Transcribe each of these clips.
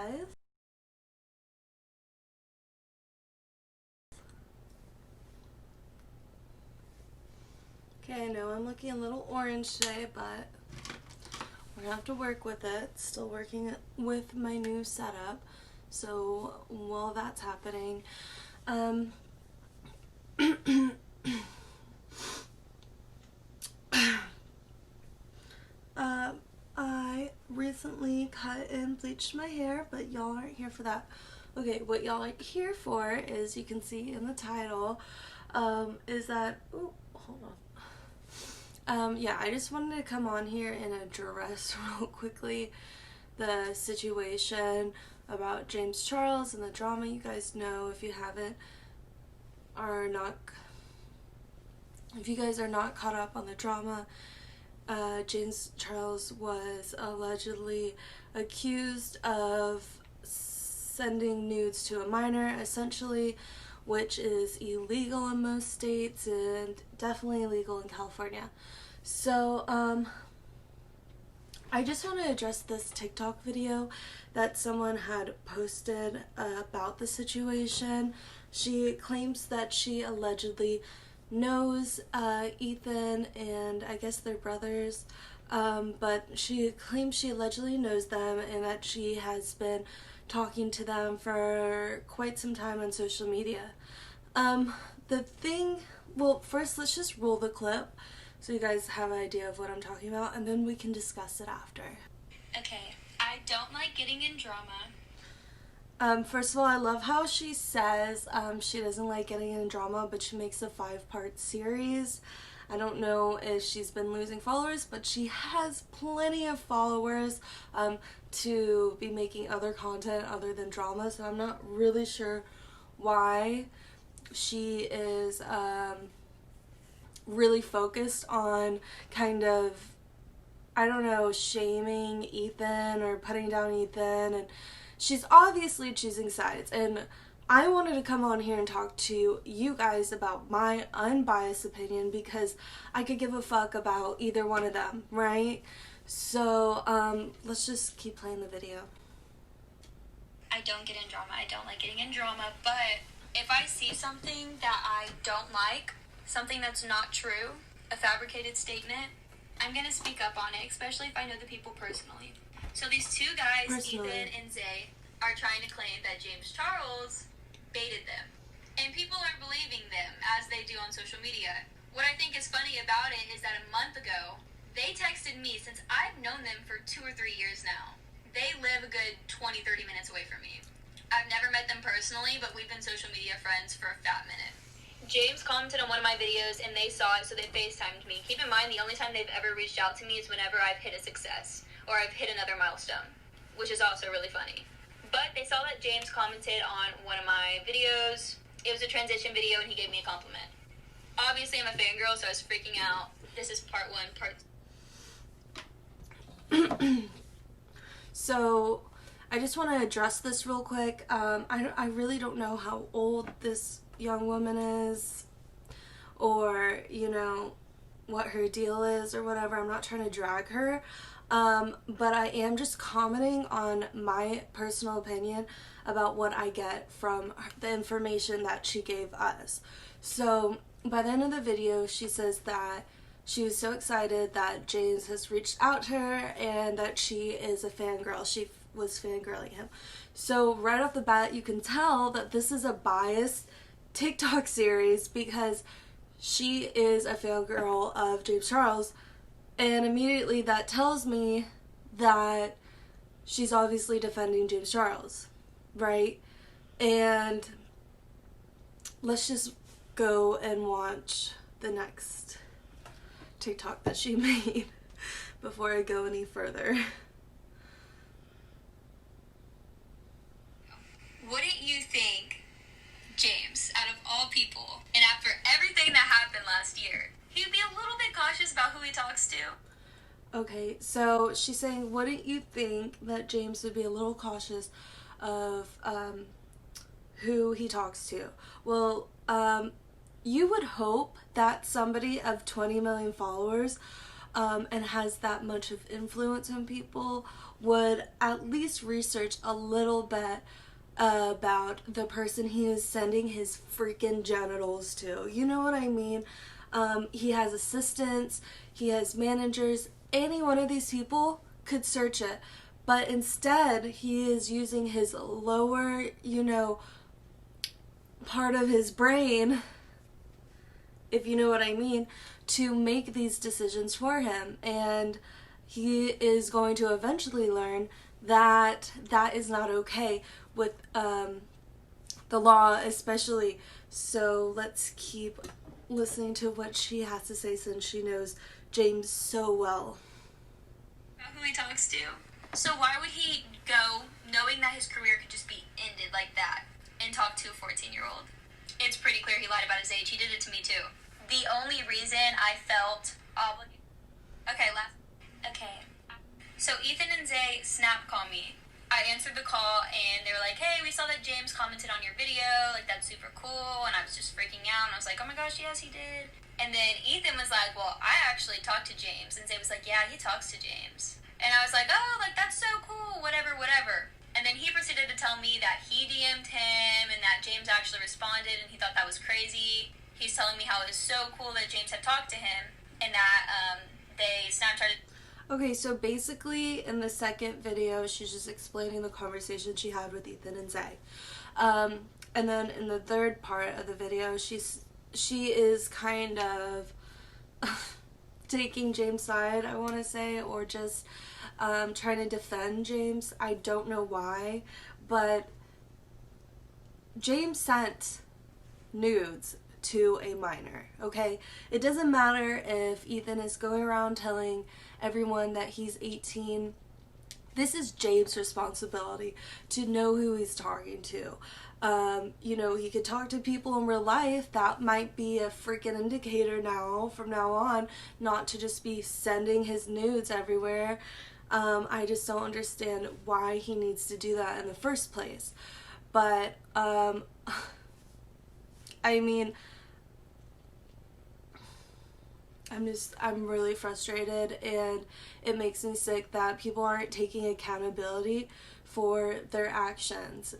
5. Okay, I know I'm looking a little orange today, but we're gonna have to work with it. Still working with my new setup. So while that's happening, I recently cut and bleached my hair, but y'all aren't here for that. Okay, what y'all are here for is, you can see in the title, is that, oh, hold on. Yeah, I just wanted to come on here and address real quickly the situation about James Charles and the drama. You guys know, if you guys are not caught up on the drama, James Charles was allegedly accused of sending nudes to a minor, essentially, which is illegal in most states and definitely illegal in California. So, I just want to address this TikTok video that someone had posted about the situation. She claims that she allegedly knows Ethan and I guess they're brothers, but she claims she allegedly knows them and that she has been talking to them for quite some time on social media. Well, first let's just roll the clip so you guys have an idea of what I'm talking about, and then we can discuss it after. Okay, I don't like getting in drama. First of all, I love how she says she doesn't like getting in drama, but she makes a 5-part series. I don't know if she's been losing followers, but she has plenty of followers to be making other content other than drama, so I'm not really sure why she is really focused on kind of, I don't know, shaming Ethan or putting down Ethan, and she's obviously choosing sides. And I wanted to come on here and talk to you guys about my unbiased opinion because I could give a fuck about either one of them, right? So let's just keep playing the video. I don't get in drama. I don't like getting in drama, but if I see something that I don't like, something that's not true, a fabricated statement, I'm going to speak up on it, especially if I know the people personally. So these two guys, Ethan and Zay, are trying to claim that James Charles baited them. And people aren't believing them, as they do on social media. What I think is funny about it is that a month ago, they texted me, since I've known them for 2 or 3 years now. They live a good 20-30 minutes away from me. I've never met them personally, but we've been social media friends for a fat minute. James commented on one of my videos and they saw it, so they FaceTimed me. Keep in mind, the only time they've ever reached out to me is whenever I've hit a success or I've hit another milestone, which is also really funny. But they saw that James commented on one of my videos. It was a transition video and he gave me a compliment. Obviously, I'm a fangirl, so I was freaking out. This is part 1. So I just want to address this real quick. I really don't know how old this young woman is, or you know what her deal is or whatever. I'm not trying to drag her, but I am just commenting on my personal opinion about what I get from the information that she gave us. So by the end of the video, she says that she was so excited that James has reached out to her and that she is a fangirl. She was fangirling him. So right off the bat, you can tell that this is a biased TikTok series because she is a fangirl of James Charles, and immediately that tells me that she's obviously defending James Charles, right? And let's just go and watch the next TikTok that she made before I go any further. Wouldn't you think James, out of all people, and after everything that happened last year, he'd be a little bit cautious about who he talks to? Okay, so she's saying, wouldn't you think that James would be a little cautious of who he talks to? Well, you would hope that somebody of 20 million followers and has that much of influence on people would at least research a little bit about the person he is sending his freaking genitals to. You know what I mean? He has assistants, he has managers. Any one of these people could search it, but instead he is using his lower, part of his brain, if you know what I mean, to make these decisions for him. And he is going to eventually learn that that is not okay with the law, especially. So let's keep listening to what she has to say, since she knows James so well. Who he talks to. So why would he go knowing that his career could just be ended like that and talk to a 14-year-old? It's pretty clear he lied about his age. He did it to me too. The only reason I felt obligated... Okay. So Ethan and Zay snap call me. I answered the call and they were like, hey, we saw that James commented on your video. Like, that's super cool. And I was just freaking out. And I was like, oh my gosh, yes, he did. And then Ethan was like, well, I actually talked to James. And Zay was like, yeah, he talks to James. And I was like, oh, like, that's so cool, whatever. And then he proceeded to tell me that he DM'd him and that James actually responded and he thought that was crazy. He's telling me how it was so cool that James had talked to him and that they Snapchatted. Okay, so basically in the second video, she's just explaining the conversation she had with Ethan and Zay. And then in the third part of the video, she is kind of taking James' side, I want to say, or just trying to defend James. I don't know why, but James sent nudes to a minor, okay? It doesn't matter if Ethan is going around telling everyone that he's 18. This is James' responsibility to know who he's talking to. He could talk to people in real life. That might be a freaking indicator from now on, not to just be sending his nudes everywhere. I just don't understand why he needs to do that in the first place. But, I mean, I'm really frustrated, and it makes me sick that people aren't taking accountability for their actions.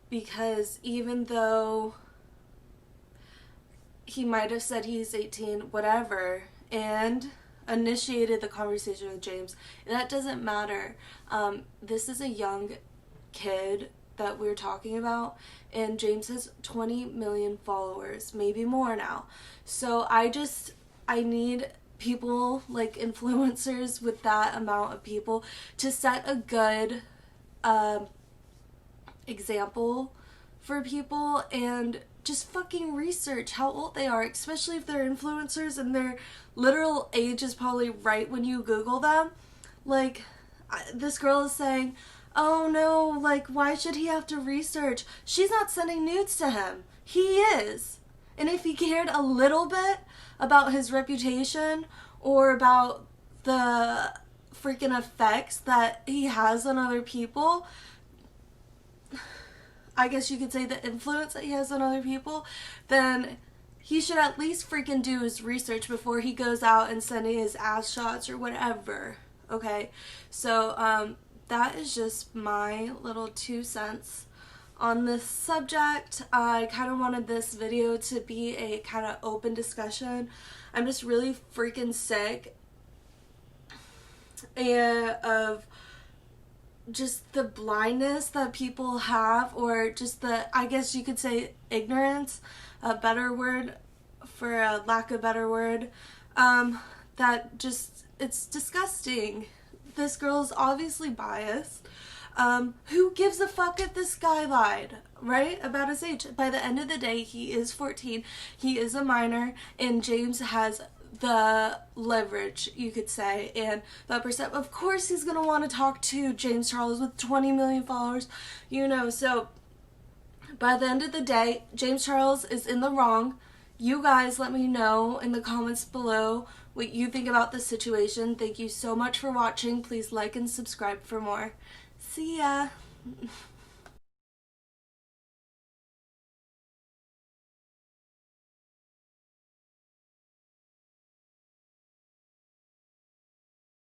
Because even though he might have said he's 18, whatever, and initiated the conversation with James, that doesn't matter. This is a young kid that we're talking about, and James has 20 million followers, maybe more now. So I need people like influencers with that amount of people to set a good example for people, and just fucking research how old they are, especially if they're influencers and their literal age is probably right when you Google them. Like, this girl is saying, oh no, like, why should he have to research? She's not sending nudes to him. He is. And if he cared a little bit about his reputation or about the freaking effects that he has on other people, I guess you could say the influence that he has on other people, then he should at least freaking do his research before he goes out and sending his ass shots or whatever. Okay, so that is just my little 2 cents on this subject. I kind of wanted this video to be a kind of open discussion. I'm just really freaking sick of just the blindness that people have, or just the, I guess you could say, ignorance, a better word for a lack of a better word, that just, it's disgusting. This girl's obviously biased. Who gives a fuck if this guy lied, right, about his age? By the end of the day, he is 14, he is a minor, and James has the leverage, you could say, and that percent. Of course he's gonna want to talk to James Charles with 20 million followers, so by the end of the day, James Charles is in the wrong. You guys let me know in the comments below what you think about this situation. Thank you so much for watching. Please like and subscribe for more. See ya.